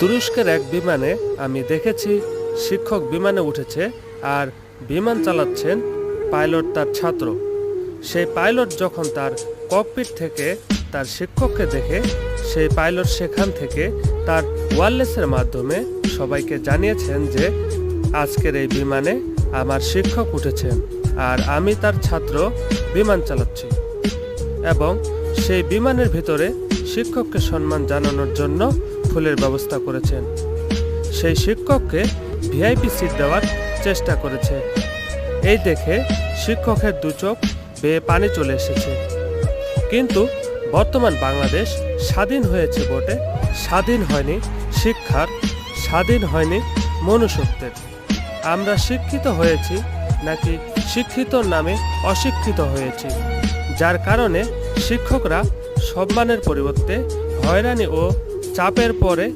তুরস্কের এক বিমানে আমি দেখেছি শিক্ষক বিমানে উঠেছে আর বিমান চালাচ্ছেন পাইলট তার ছাত্র। সেই পাইলট যখন তার ককপিট থেকে তার শিক্ষককে দেখে, সেই পাইলট সেখান থেকে তার ওয়্যারলেসের মাধ্যমে সবাইকে জানিয়েছেন যে আজকের এই বিমানে আমার শিক্ষক উঠেছেন আর আমি তার ছাত্র বিমান চালাচ্ছি। এবং সেই বিমানের ভিতরে শিক্ষককে সম্মান জানানোর জন্য ফুলের ব্যবস্থা করেছেন। সেই শিক্ষককে ভিআইপি সিট দেওয়ার চেষ্টা করেছে। এই দেখে শিক্ষকের দু চোখ বেয়ে পানি চলে এসেছে। কিন্তু বর্তমান বাংলাদেশ স্বাধীন হয়েছে বটে, স্বাধীন হয়নি শিক্ষার, স্বাধীন হয়নি মনুষ্যত্বের। আমরা শিক্ষিত হয়েছি নাকি শিক্ষিতর নামে অশিক্ষিত হয়েছি, যার কারণে শিক্ষকরা সম্মানের পরিবর্তে হয়রানি ও চাপের পরে